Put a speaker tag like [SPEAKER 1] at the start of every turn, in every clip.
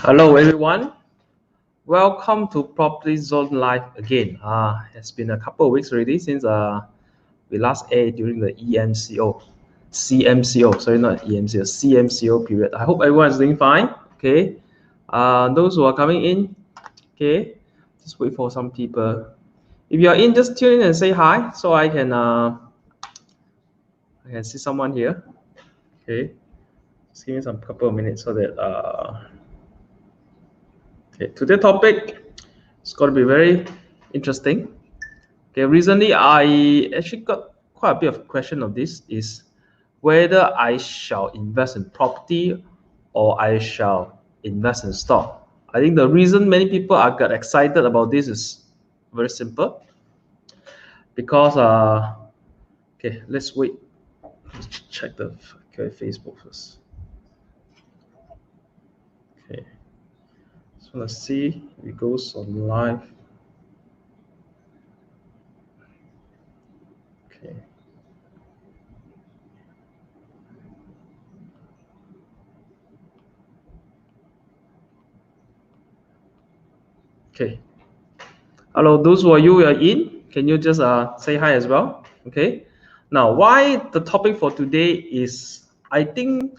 [SPEAKER 1] Hello everyone, welcome to Property Zone Live again. It's been a couple of weeks already since we last aired during the CMCO, sorry, not EMCO, CMCO period. I hope everyone is doing fine. Okay, those who are coming in, okay, just wait for some people. If you are in, just tune in and say hi so I can see someone here. Okay, just give me some couple of minutes so that okay, today's topic is going to be very interesting. Okay, recently I actually got quite a bit of question of this is whether I shall invest in property or I shall invest in stock. I think the reason many people are got excited about this is very simple because okay, let's wait. Let's check the Facebook first. Okay, so let's see if it goes on live. Okay. Okay. Hello, those who are in, can you just say hi as well? Okay. Now, why the topic for today is, I think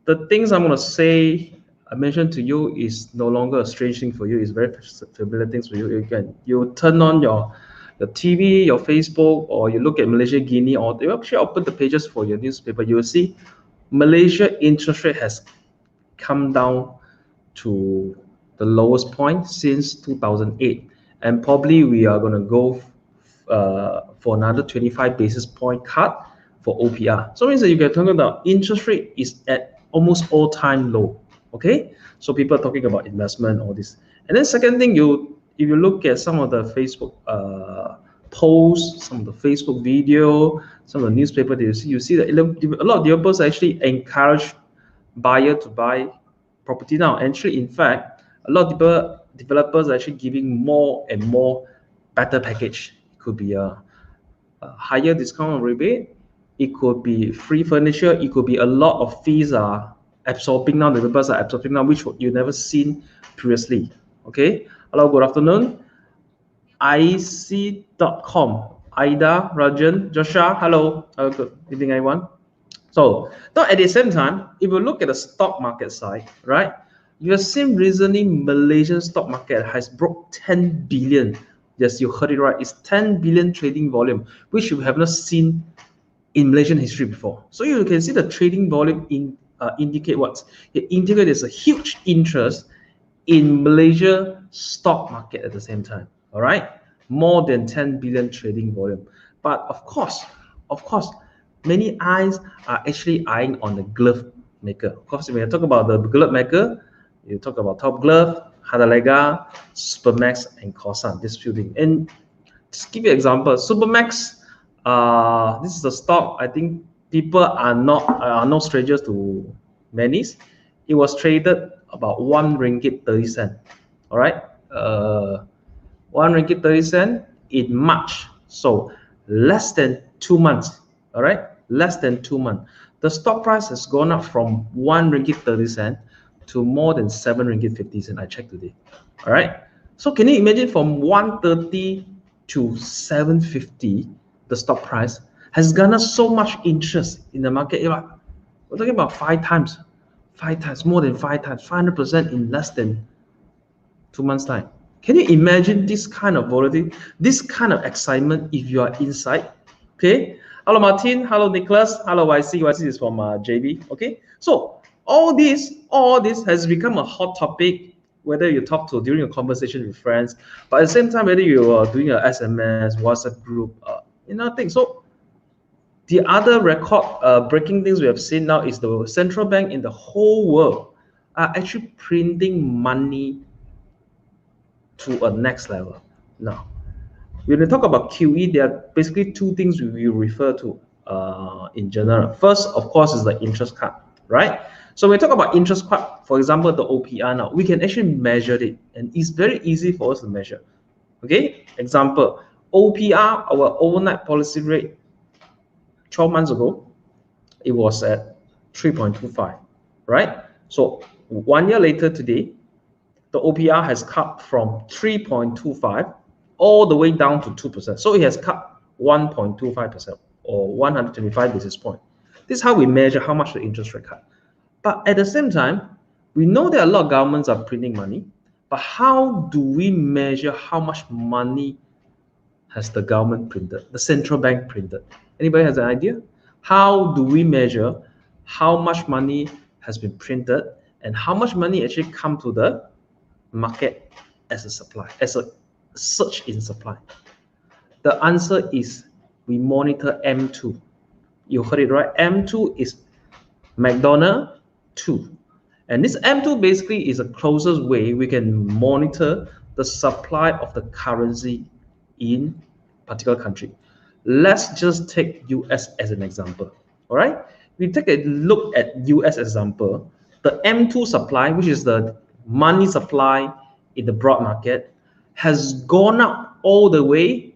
[SPEAKER 1] the things I'm going to say, I mentioned to you is no longer a strange thing for you. It's very familiar things for you. You turn on your TV, your Facebook, or you look at Malaysia, Guinea, or you actually open the pages for your newspaper. You will see Malaysia interest rate has come down to the lowest point since 2008, and probably we are going to go for another 25 basis point cut for OPR. So it means that you can talk about interest rate is at almost all-time low. Okay, so people are talking about investment, all this. And then second thing, if you look at some of the Facebook posts, some of the Facebook video, some of the newspaper that you see that a lot of developers actually encourage buyer to buy property now. Actually, in fact, a lot of developers are actually giving more and more better package. It could be a higher discount or rebate. It could be free furniture. It could be a lot of fees are absorbing now. The developers are absorbing now, which you never seen previously. Okay. Hello. Good afternoon. IC.com. Aida, Rajan, Joshua. Hello. Good evening, everyone. So now at the same time, if you look at the stock market side, right, you have seen recently Malaysian stock market has broke 10 billion. Yes, you heard it right. It's 10 billion trading volume, which you have not seen in Malaysian history before. So you can see the trading volume indicate what? It indicates there's a huge interest in Malaysia stock market at the same time. All right, more than 10 billion trading volume. But of course, many eyes are actually eyeing on the glove maker. Of course, when you talk about the glove maker, you talk about Top Glove, Hadalega, Supermax, and Corsan. This few things. And just give you an example, Supermax. This is a stock. I think people are no strangers to many. It was traded about 1 ringgit 30 cent. All right, 1 ringgit 30 cent in March. So less than 2 months. All right, less than 2 months. The stock price has gone up from 1 ringgit 30 cent to more than 7 ringgit 50 cent. I checked today. All right. So can you imagine from 130 to 750, the stock price has garnered so much interest in the market. We're talking about 5 times, more than 5 times, 500% in less than 2 months' time. Can you imagine this kind of volatility, this kind of excitement if you are inside? Okay. Hello, Martin. Hello, Nicholas. Hello, YC. YC is from JB. Okay. So all this has become a hot topic, whether you talk to during a conversation with friends, but at the same time, whether you are doing a SMS, WhatsApp group, thing. So the other record breaking things we have seen now is the central bank in the whole world are actually printing money to a next level. Now, when we talk about QE, there are basically 2 things we refer to in general. First, of course, is the interest cut, right? So when we talk about interest cut, for example, the OPR now, we can actually measure it, and it's very easy for us to measure. Okay, example, OPR, our overnight policy rate, 12 months ago, it was at 3.25, right? So 1 year later today, the OPR has cut from 3.25 all the way down to 2%. So it has cut 1.25% or 125 basis points. This is how we measure how much the interest rate cut. But at the same time, we know that a lot of governments are printing money, but how do we measure how much money has the government printed, the central bank printed? Anybody has an idea? How do we measure how much money has been printed and how much money actually come to the market as a supply, as a surge in supply? The answer is we monitor M2. You heard it right. M2 is McDonald 2. And this M2 basically is the closest way we can monitor the supply of the currency in particular country. Let's just take US as an example. All right. We take a look at US example. The M2 supply, which is the money supply in the broad market, has gone up all the way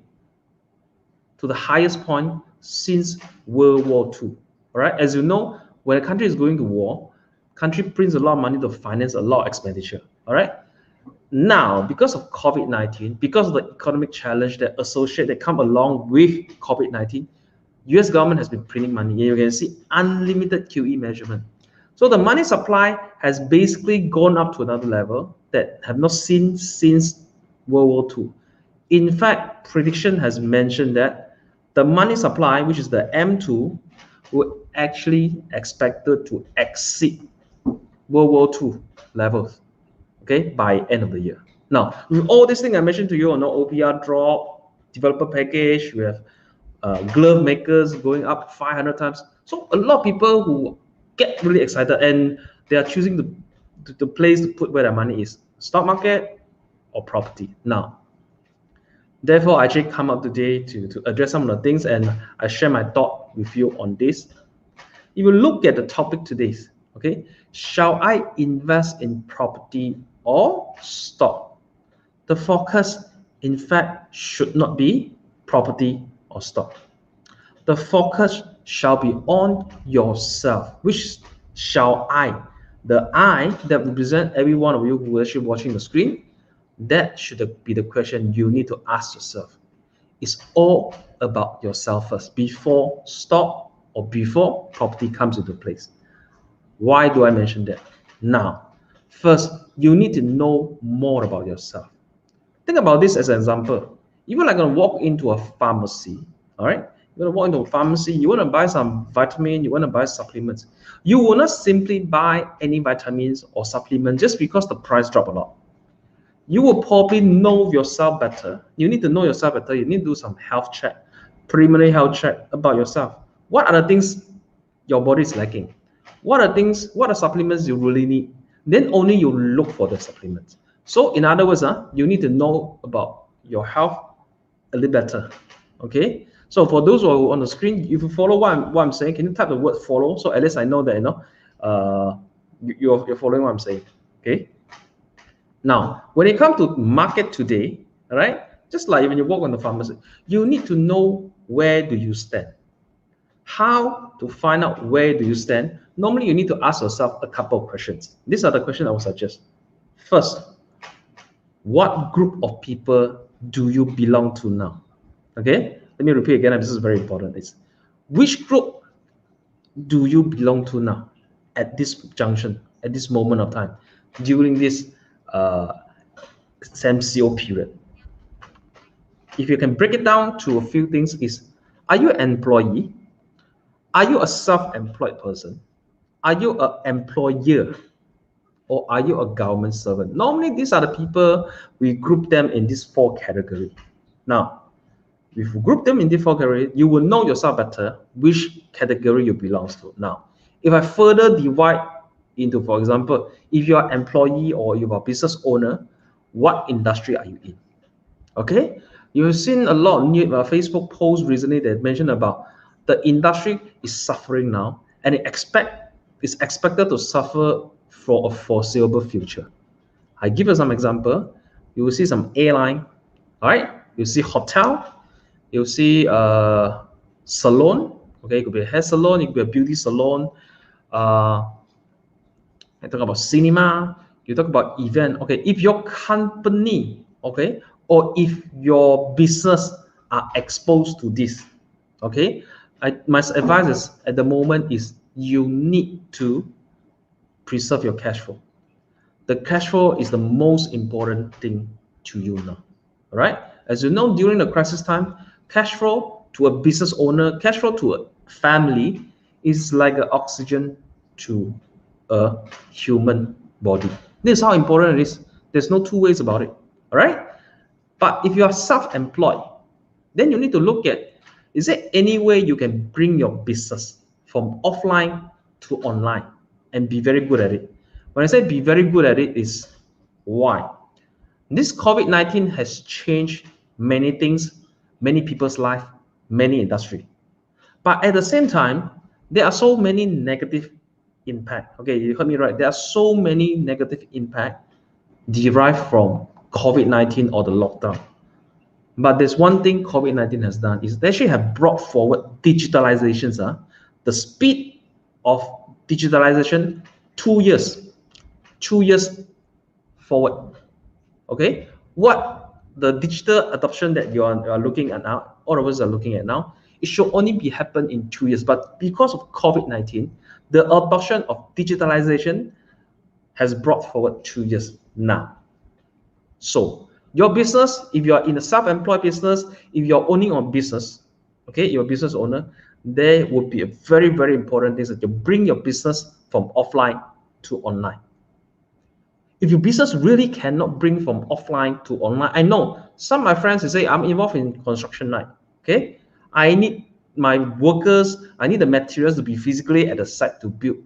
[SPEAKER 1] to the highest point since World War II. All right. As you know, when a country is going to war, country prints a lot of money to finance a lot of expenditure. All right. Now, because of COVID-19, because of the economic challenge that come along with COVID-19, US government has been printing money. You can see unlimited QE measurement. So the money supply has basically gone up to another level that have not seen since World War II. In fact, prediction has mentioned that the money supply, which is the M2, will actually expected to exceed World War II levels, okay, by end of the year. Now, with all these things I mentioned to you, OPR drop, developer package, we have glove makers going up 500 times. So a lot of people who get really excited and they are choosing the place to put where their money is, stock market or property. Now, therefore, I actually come up today to address some of the things, and I share my thought with you on this. If you look at the topic today, okay, shall I invest in property or stock? The focus, in fact, should not be property or stock. The focus shall be on yourself. Which shall I? The I that represent every one of you who are actually watching the screen, that should be the question you need to ask yourself. It's all about yourself first, before stock or before property comes into place. Why do I mention that? Now, first, you need to know more about yourself. Think about this as an example. You're like going to walk into a pharmacy, all right? You're going to walk into a pharmacy, you want to buy some vitamin, you want to buy supplements. You will not simply buy any vitamins or supplements just because the price dropped a lot. You will probably know yourself better. You need to know yourself better. You need to do some health check, preliminary health check about yourself. What are the things your body is lacking? What are supplements you really need? Then only you look for the supplements. So in other words, you need to know about your health a little better. Okay. So for those who are on the screen, if you follow what I'm saying, can you type the word follow? So at least I know that you're following what I'm saying. Okay. Now, when it comes to market today, all right, just like when you walk on the pharmacy, you need to know where do you stand. How to find out where do you stand? Normally, you need to ask yourself a couple of questions. These are the questions I would suggest. First, what group of people do you belong to now? Okay, let me repeat again. This is very important. It's which group do you belong to now at this junction, at this moment of time, during this MCO period? If you can break it down to a few things, is are you an employee? Are you a self-employed person? Are you an employer? Or are you a government servant? Normally, these are the people, we group them in these four categories. Now, if you group them in these four categories, you will know yourself better which category you belong to. Now, if I further divide into, for example, if you are an employee or you are a business owner, what industry are you in? Okay, you've seen a lot of new Facebook posts recently that mentioned about the industry is suffering now, and it's expected to suffer for a foreseeable future. I give you some example. You will see some airline, all right? You see hotel, you'll see salon. Okay, it could be a hair salon, it could be a beauty salon, I talk about cinema, you talk about event. Okay, if your company, okay, or if your business are exposed to this, okay, my advice is at the moment is you need to preserve your cash flow. The cash flow is the most important thing to you now. All right. As you know, during the crisis time, cash flow to a business owner, cash flow to a family is like an oxygen to a human body. This is how important it is. There's no two ways about it. All right. But if you are self-employed, then you need to look at, is there any way you can bring your business from offline to online and be very good at it? When I say be very good at it, is why? This COVID-19 has changed many things, many people's life, many industry. But at the same time, there are so many negative impact. Okay, you heard me right. There are so many negative impact derived from COVID-19 or the lockdown. But there's one thing COVID-19 has done is they actually have brought forward digitalizations. The speed of digitalization, 2 years, 2 years forward. Okay, what the digital adoption that you are looking at now, all of us are looking at now, it should only be happen in 2 years. But because of COVID-19, the adoption of digitalization has brought forward 2 years now. So your business, if you are in a self-employed business, if you're owning a business, okay, you're a business owner, there would be a very, very important thing that you bring your business from offline to online. If your business really cannot bring from offline to online, I know some of my friends say, I'm involved in construction line. Okay, I need my workers, I need the materials to be physically at the site to build.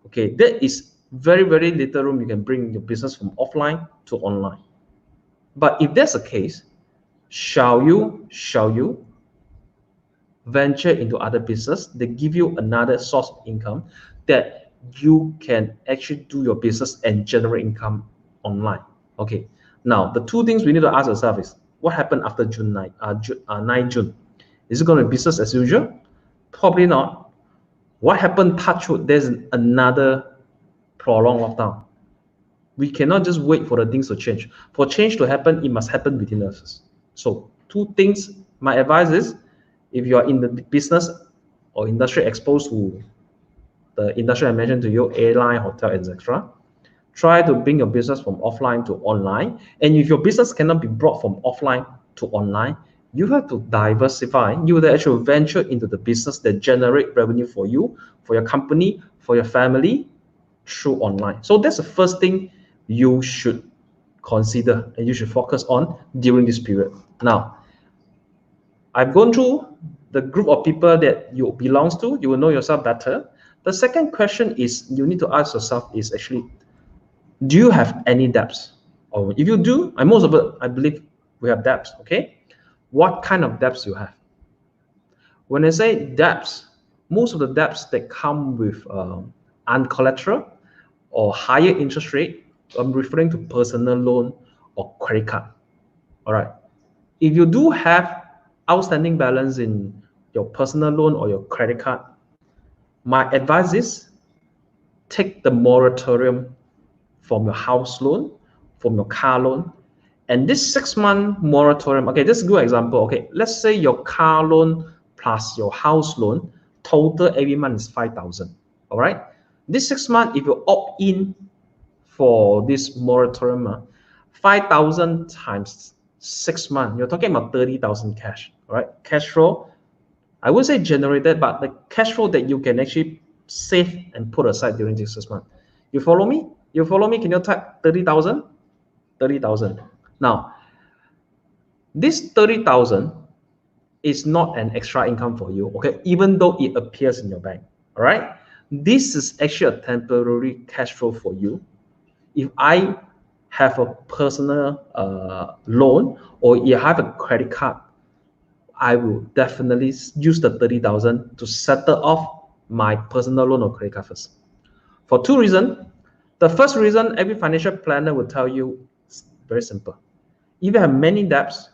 [SPEAKER 1] Okay, that is very, very little room you can bring your business from offline to online. But if that's the case, shall you venture into other business that give you another source of income that you can actually do your business and generate income online? Okay. Now, the two things we need to ask ourselves is, what happened after June 9 June? Is it going to be business as usual? Probably not. What happened, touch wood, there's another prolonged lockdown. We cannot just wait for the things to change. For change to happen, it must happen within us. So two things, my advice is, if you are in the business or industry exposed to the industry I mentioned to you, airline, hotel, etc., try to bring your business from offline to online. And if your business cannot be brought from offline to online, you have to diversify. You will actually venture into the business that generate revenue for you, for your company, for your family through online. So that's the first thing you should consider and you should focus on during this period. Now, I've gone through the group of people that you belongs to. You will know yourself better. The second question is you need to ask yourself is actually, do you have any debts? Or if you do, and most of it, I believe we have debts, okay? What kind of debts you have? When I say debts, most of the debts that come with uncollateral or higher interest rate, I'm referring to personal loan or credit card. All right. If you do have outstanding balance in your personal loan or your credit card, my advice is take the moratorium from your house loan, from your car loan, and this 6-month moratorium. Okay, this is a good example. Okay, let's say your car loan plus your house loan total every month is 5,000. All right, this 6 months, if you opt in for this moratorium, 5,000 times 6 months, you're talking about 30,000 cash. All right, cash flow. I would say generated, but the cash flow that you can actually save and put aside during this 6 months. You follow me? You follow me? Can you type 30,000? 30,000. Now, this 30,000 is not an extra income for you, okay? Even though it appears in your bank, all right? This is actually a temporary cash flow for you. If I have a personal loan or you have a credit card, I will definitely use the 30,000 to settle off my personal loan or credit card first. For two reasons. The first reason, every financial planner will tell you, is very simple. If you have many debts,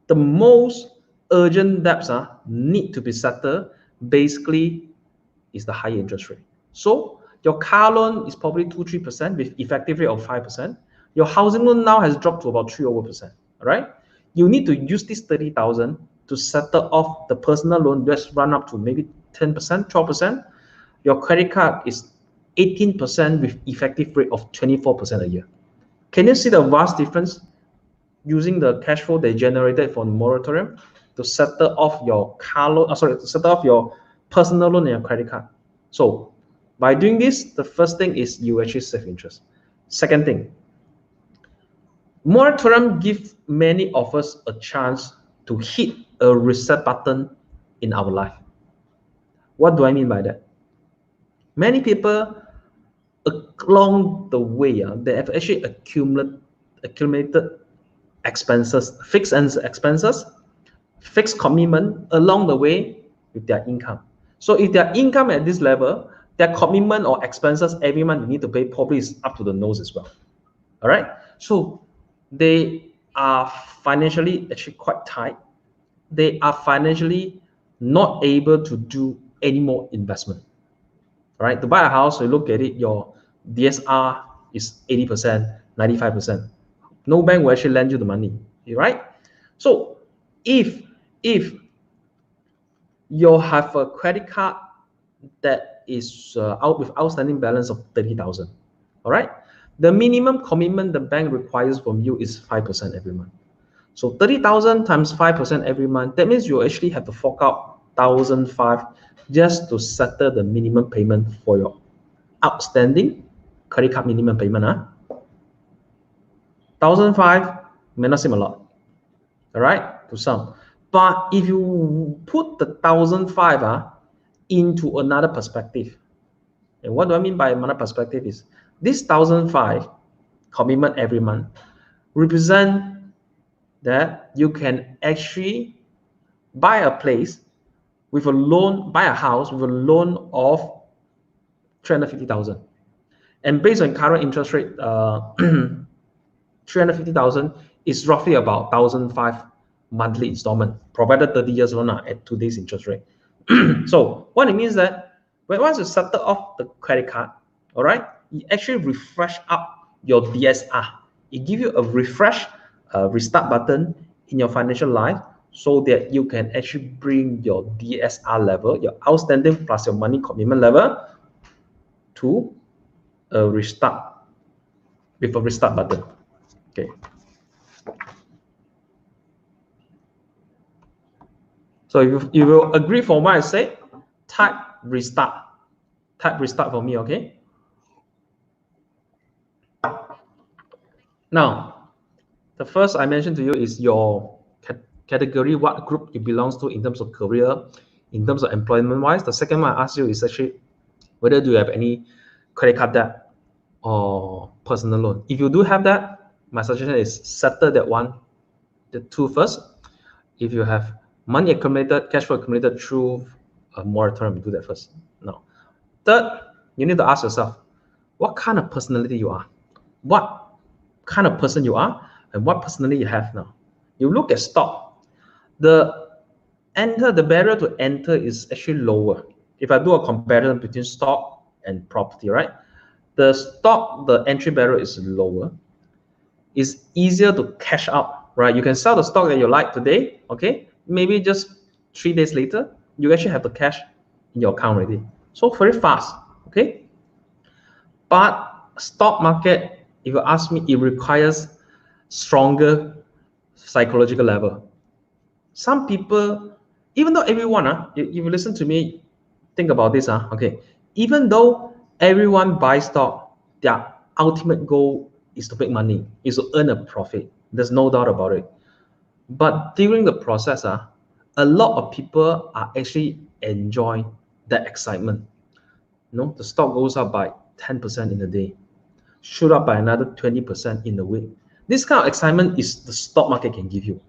[SPEAKER 1] the most urgent debts need to be settled basically is the high interest rate. So Your car loan is probably 2-3% with effective rate of 5%. Your housing loan now has dropped to about 3%. All right. You need to use this 30,000 to settle off the personal loan. Just run up to maybe 10%, 12%. Your credit card is 18% with effective rate of 24% a year. Can you see the vast difference using the cash flow they generated from the moratorium to settle off your car loan? To settle off your personal loan and your credit card. So by doing this, the first thing is you actually save interest. Second thing, moratorium gives many of us a chance to hit a reset button in our life. What do I mean by that? Many people along the way, they have actually accumulated expenses, fixed expenses, fixed commitment along the way with their income. So if their income at this level, their commitment or expenses every month you need to pay probably is up to the nose as well. All right. So they are financially actually quite tight. They are financially not able to do any more investment. All right. To buy a house, you look at it, your DSR is 80%, 95%. No bank will actually lend you the money, right? So if you have a credit card that is out with outstanding balance of 30,000, all right, the minimum commitment the bank requires from you is 5% every month. So 30,000 times 5% every month, that means you actually have to fork out 1,500 just to settle the minimum payment for your outstanding credit card minimum payment. 1,500 may not seem a lot, all right, to some. But if you put the 1,500 into another perspective, and what do I mean by another perspective is this 1,500 commitment every month represent that you can actually buy a place with a loan, buy a house with a loan of 350,000, and based on current interest rate, 350,000 is roughly about 1,500 monthly installment, provided 30 years loan at today's interest rate. So what it means that once you settle off the credit card, all right, you actually refresh up your DSR. It gives you a refresh, restart button in your financial life, so that you can actually bring your DSR level, your outstanding plus your money commitment level, to a restart with a restart button. Okay. So if you will agree for what I said, type restart. Type restart for me, okay? Now, the first I mentioned to you is your category, what group it belongs to in terms of career, in terms of employment-wise. The second one I asked you is actually whether do you have any credit card debt or personal loan. If you do have that, my suggestion is settle that one, the two first. If you have money accumulated, cash flow accumulated through a moratorium, do that first. Now, third, you need to ask yourself, what kind of personality you are? What kind of person you are and what personality you have now. You look at stock. The barrier to enter is actually lower. If I do a comparison between stock and property, right? The stock, the entry barrier is lower. It's easier to cash out, right? You can sell the stock that you like today, okay? Maybe just 3 days later, you actually have the cash in your account already. So very fast, okay? But stock market, if you ask me, it requires stronger psychological level. Some people, even though everyone, if you listen to me, think about this, okay? Even though everyone buys stock, their ultimate goal is to make money, is to earn a profit. There's no doubt about it. But during the process, a lot of people are actually enjoying that excitement. You know, the stock goes up by 10% in a day, shoot up by another 20% in a week. This kind of excitement is the stock market can give you.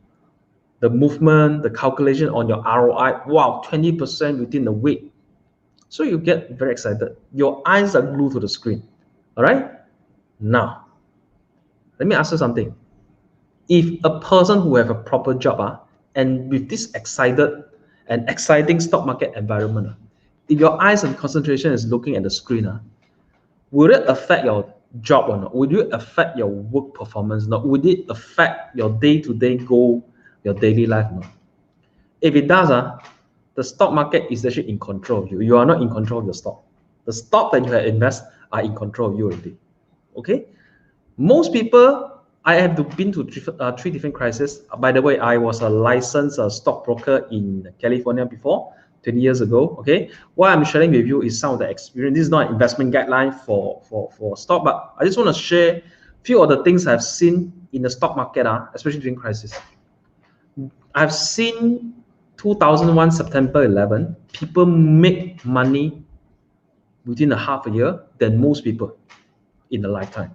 [SPEAKER 1] The movement, the calculation on your ROI, wow, 20% within a week. So you get very excited. Your eyes are glued to the screen. All right? Now, let me ask you something. If a person who have a proper job and with this excited and exciting stock market environment, if your eyes and concentration is looking at the screen, Would it affect your job or not? Would it affect your work performance or not? Would it affect your day-to-day goal, your daily life or not? If it does, the stock market is actually in control of you. You are not in control of your stock. The stock that you have invested are in control of you already. Okay? Most people, I have been to three different crises. By the way, I was a licensed stockbroker in California before, 20 years ago. Okay, what I'm sharing with you is some of the experience. This is not an investment guideline for stock, but I just want to share a few of the things I've seen in the stock market, especially during crisis. I've seen 2001 September 11, people make money within a half a year than most people in a lifetime.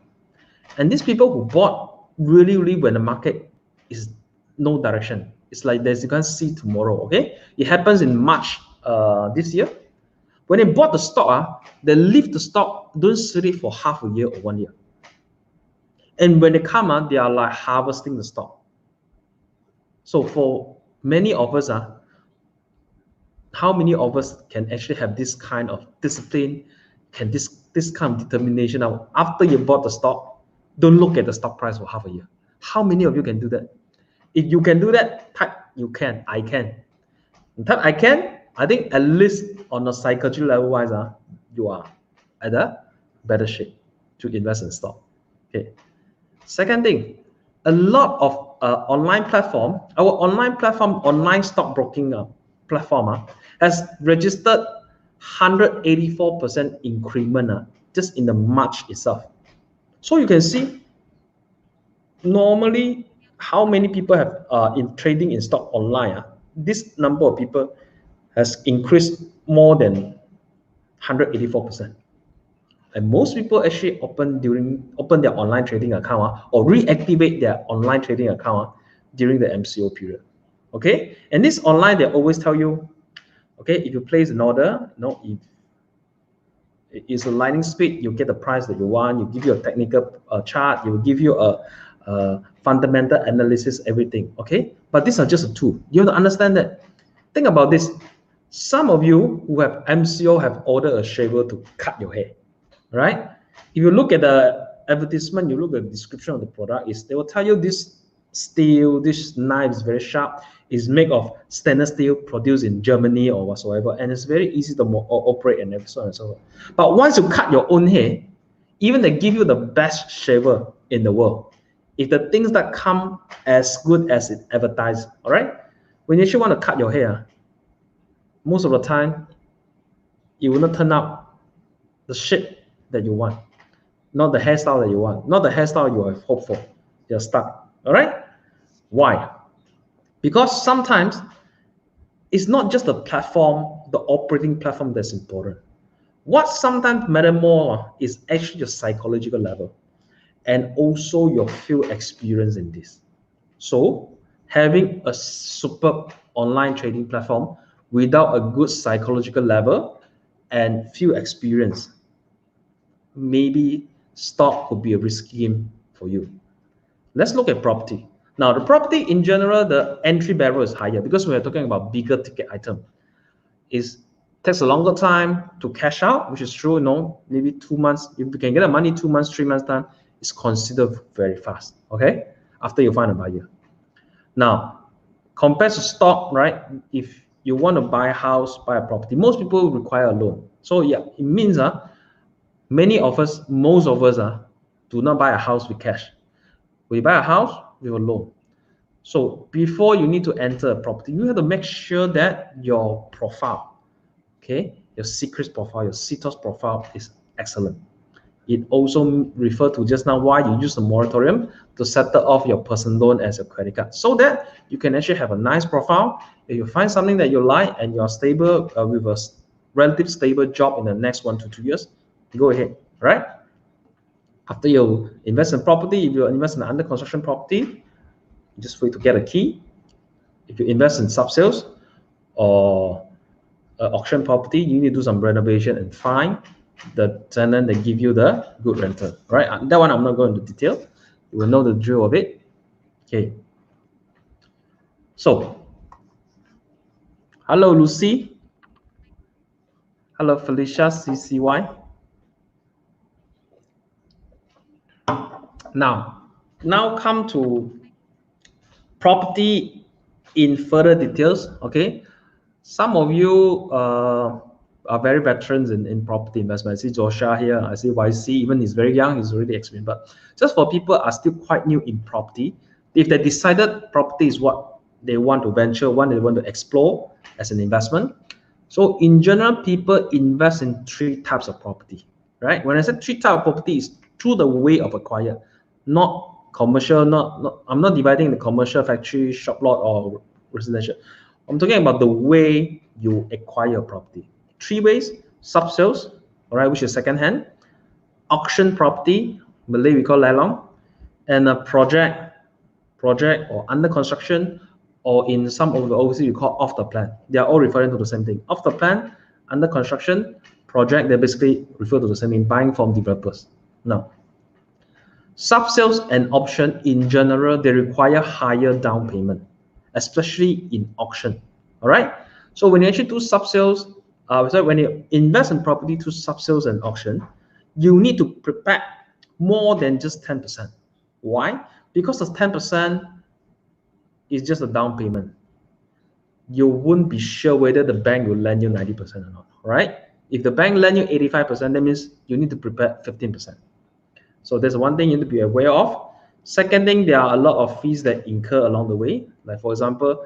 [SPEAKER 1] And these people who bought really when the market is no direction. It's like there's you can't see tomorrow. Okay, it happens in March this year. When they bought the stock, they leave the stock, don't sit it for half a year or 1 year. And when they come, they are like harvesting the stock. So for many of us, how many of us can actually have this kind of discipline, can this kind of determination now after you bought the stock, don't look at the stock price for half a year? How many of you can do that? If you can do that, type you can, I can. Type I can, I think at least on a psychological level wise, you are at a better shape to invest in stock. Okay. Second thing, a lot of online platform, our online stockbroking platform has registered 184% increment just in the March itself. So you can see normally how many people have in trading in stock online. This number of people has increased more than 184%. And most people actually open their online trading account or reactivate their online trading account during the MCO period. Okay, and this online they always tell you, okay, if you place an order, if it's a lightning speed, you get the price that you want. You give you a technical chart. You will give you a fundamental analysis, everything. Okay, but these are just a tool. You have to understand that. Think about this. Some of you who have MCO have ordered a shaver to cut your hair, right? If you look at the advertisement, you look at the description of the product, they will tell you this steel, this knife is very sharp, is made of stainless steel produced in Germany or whatsoever, and it's very easy to operate and so on and so on. But once you cut your own hair, even they give you the best shaver in the world, if the things that come as good as it advertised, all right, when you actually want to cut your hair, most of the time, it will not turn out the shape that you want, not the hairstyle that you want, not the hairstyle you have hoped for. You're stuck. All right? Why? Because sometimes it's not just the platform, the operating platform that's important. What sometimes matters more is actually your psychological level and also your field experience in this. So having a superb online trading platform without a good psychological level and field experience, maybe stock could be a risky game for you. Let's look at property. Now, the property in general, the entry barrier is higher because we are talking about bigger ticket item. It takes a longer time to cash out, which is true. Maybe 2 months. If you can get the money 2 months, 3 months time, it's considered very fast. Okay, after you find a buyer. Now, compared to stock, right? If you want to buy a house, buy a property, most people require a loan. So yeah, it means most of us do not buy a house with cash. We buy a house with a loan. So before you need to enter a property, you have to make sure that your profile, okay, your secrets profile, your CTOS profile is excellent. It also refers to just now why you use the moratorium to settle off your personal loan as a credit card, so that you can actually have a nice profile. If you find something that you like and you're stable with a relatively stable job in the next 1 to 2 years, go ahead, right? After you invest in property, if you invest in under construction property, just for you to get a key. If you invest in sub-sales or auction property, you need to do some renovation and find the tenant that give you the good rental, right? That one I'm not going into detail. You will know the drill of it. Okay. So, hello Lucy. Hello Felicia CCY. Now come to property in further details. Okay, some of you are very veterans in property investment. I see Joshua here, I see YC, even he's very young, he's already experienced. But just for people are still quite new in property, if they decided property is what they want to venture, one they want to explore as an investment. So in general, people invest in three types of property, right? When I say three types of property, is through the way of acquire, not commercial, I'm not dividing the commercial, factory, shop lot, or residential. I'm talking about the way you acquire property. Three ways: sub-sales, all right, which is second-hand; auction property, Malay we call lelong; and a project or under construction, or in some of the overseas you call off the plan. They are all referring to the same thing. Off the plan, under construction, project, they basically refer to the same thing, buying from developers. Now, sub-sales and option in general, they require higher down payment, especially in auction. All right. So when you actually do sub-sales, when you invest in property through sub-sales and auction, you need to prepare more than just 10%. Why? Because the 10% is just a down payment. You won't be sure whether the bank will lend you 90% or not, right? If the bank lend you 85%, that means you need to prepare 15%. So there's one thing you need to be aware of. Second thing, there are a lot of fees that incur along the way. Like for example,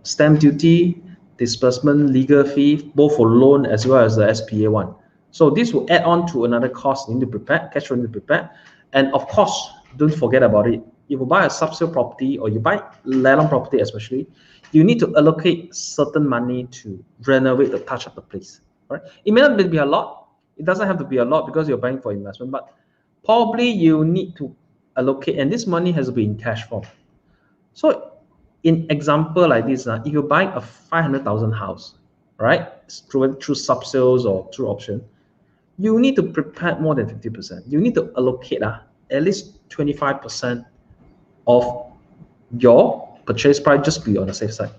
[SPEAKER 1] stamp duty, disbursement, legal fee, both for loan as well as the SPA one. So this will add on to another cost you need to prepare, cash flow you need to prepare. And of course, don't forget about it. If you buy a sub-sale property or you buy lelong property especially, you need to allocate certain money to renovate the touch of the place. Right? It may not be a lot. It doesn't have to be a lot because you're buying for investment, but probably you need to allocate, and this money has to be in cash form. So in example like this, if you buy a 500,000 house, right, through sub-sales or through option, you need to prepare more than 50%. You need to allocate at least 25% of your purchase price, just be on the safe side.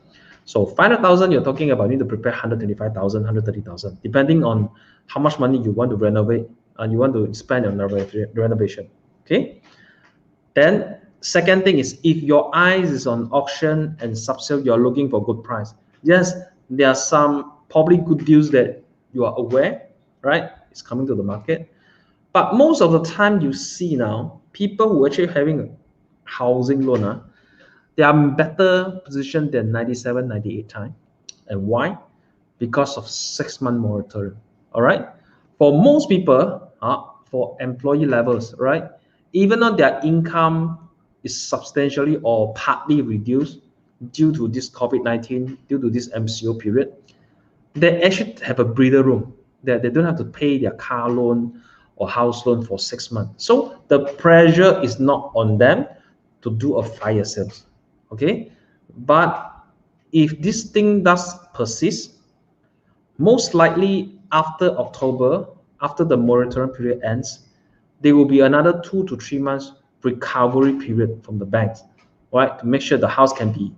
[SPEAKER 1] So 500,000, you're talking about you need to prepare 125,000, 130,000, depending on how much money you want to renovate and you want to spend on renovation. Okay. Then second thing is, if your eyes is on auction and sub-sale, you're looking for good price. Yes, there are some probably good deals that you are aware, right? It's coming to the market. But most of the time you see now, people who are actually having a housing loan, they are in better position than 97, 98 time. And why? Because of 6-month moratorium. All right. For most people, for employee levels, right, even though their income is substantially or partly reduced due to this COVID-19, due to this MCO period, they actually have a breather room that they don't have to pay their car loan or house loan for 6 months. So the pressure is not on them to do a fire sales. Okay. But if this thing does persist, most likely after October, after the moratorium period ends, there will be another 2 to 3 months recovery period from the banks, right, to make sure the house can be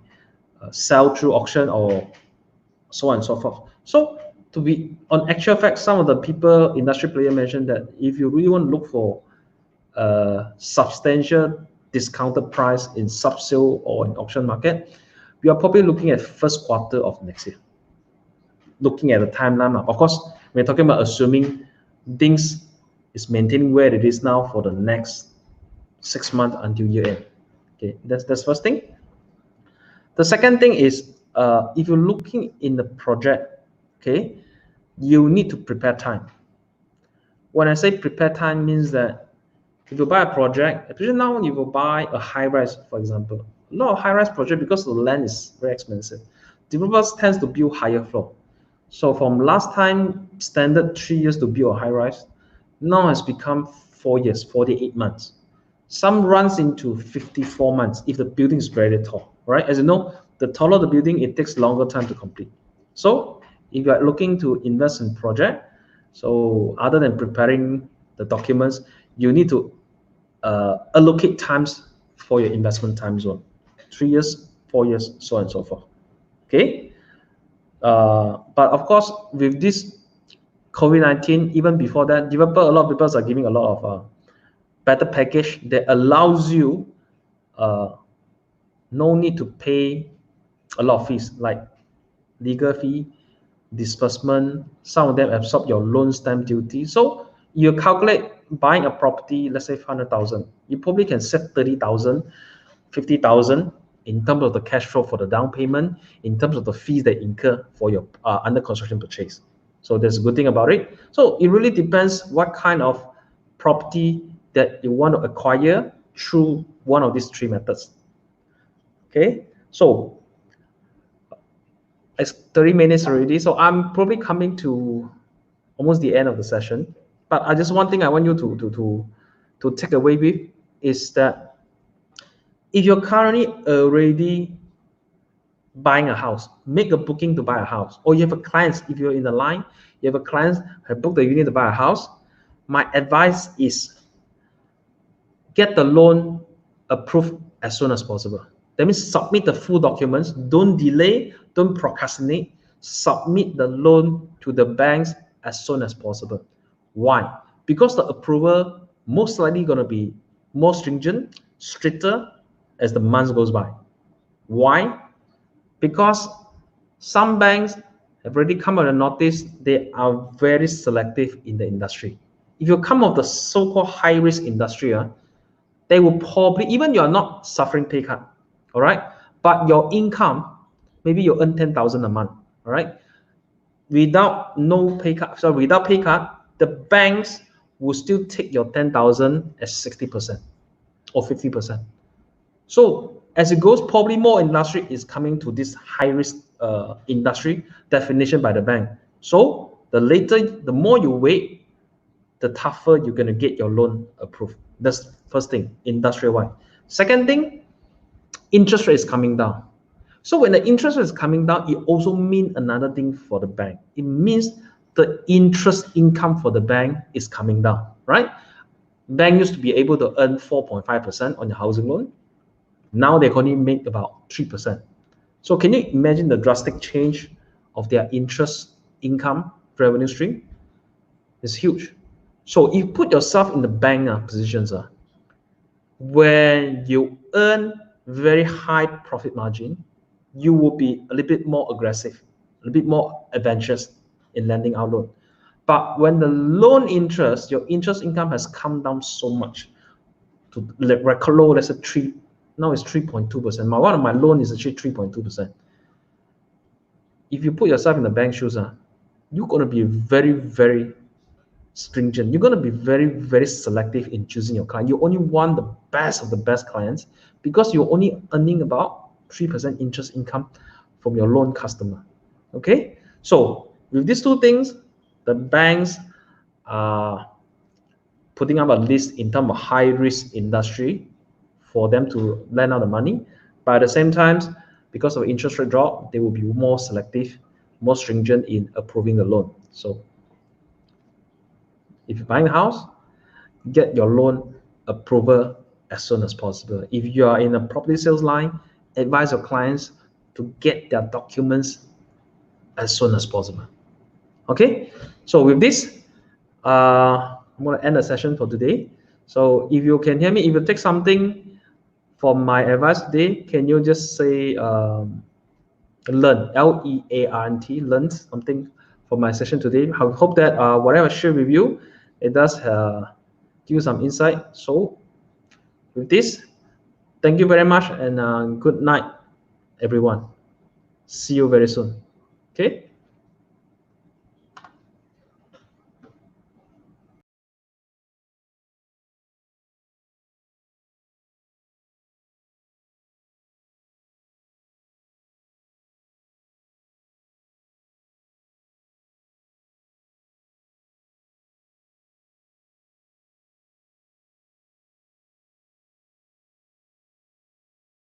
[SPEAKER 1] sold through auction or so on and so forth. So to be on actual fact, some of the people, industry player mentioned that if you really want to look for a substantial discounted price in sub-sale or in auction market, we are probably looking at first quarter of next year. Looking at the timeline, of course, we're talking about assuming things is maintaining where it is now for the next 6 months until year end. Okay, that's first thing. The second thing is, if you're looking in the project, okay, you need to prepare time. When I say prepare time, means that if you buy a project, especially now you will buy a high-rise, for example, a lot of high-rise project, because the land is very expensive, developers tends to build higher floor. So from last time standard 3 years to build a high-rise, now has become 4 years, 48 months. Some runs into 54 months if the building is very tall, right? As you know, the taller the building, it takes longer time to complete. So if you are looking to invest in project, so other than preparing the documents, you need to allocate times for your investment time zone, 3 years, 4 years, so on and so forth. Okay. But of course, with this COVID-19, even before that, a lot of people are giving a lot of better package that allows you no need to pay a lot of fees like legal fee, disbursement. Some of them absorb your loan stamp duty. So you calculate buying a property, let's say 500,000, you probably can save 30,000, 50,000 in terms of the cash flow for the down payment, in terms of the fees they incur for your under construction purchase. So there's a good thing about it. So it really depends what kind of property that you want to acquire through one of these three methods. Okay, so it's 30 minutes already, so I'm probably coming to almost the end of the session. But I just one thing I want you to take away with is that if you're currently already buying a house, make a booking to buy a house, or you have a client, if you're in the line, you have a client have booked the unit to buy a house, my advice is get the loan approved as soon as possible. That means submit the full documents, don't delay, don't procrastinate, submit the loan to the banks as soon as possible. Why? Because the approval most likely going to be more stringent, stricter as the months goes by. Why? Because some banks have already come out and notice they are very selective in the industry. If you come of the so-called high-risk industry, they will probably, even you're not suffering pay cut, all right? But your income, maybe you earn 10,000 a month, all right? Without no pay cut, so without pay cut, the banks will still take your 10,000 as 60% or 50%. So as it goes, probably more industry is coming to this high-risk industry definition by the bank. So the more you wait, the tougher you're going to get your loan approved. That's first thing, industry-wide. Second thing, interest rate is coming down. So when the interest rate is coming down, it also means another thing for the bank. It means the interest income for the bank is coming down, right? Bank used to be able to earn 4.5% on your housing loan. Now they can only make about 3%. So can you imagine the drastic change of their interest income revenue stream? It's huge. So if you put yourself in the bank positions, when you earn very high profit margin, you will be a little bit more aggressive, a little bit more adventurous in lending out loan. But when the loan interest, your interest income has come down so much to record low, let's say 3, now it's 3.2%. One of my loan is actually 3.2%. If you put yourself in the bank shoes, you're going to be very, very stringent. You're going to be very, very selective in choosing your client. You only want the best of the best clients because you're only earning about 3% interest income from your loan customer. Okay, so with these two things, the banks are putting up a list in terms of high risk industry for them to lend out the money. But at the same time, because of interest rate drop, they will be more selective, more stringent in approving the loan. So if you're buying a house, get your loan approval as soon as possible. If you are in a property sales line, advise your clients to get their documents as soon as possible. Okay, so with this, I'm going to end the session for today. So if you can hear me, if you take something from my advice today, can you just say learn, L-E-A-R-N-T, learn something from my session today? I hope that whatever I share with you, it does give you some insight. So with this, thank you very much and good night, everyone. See you very soon. Okay.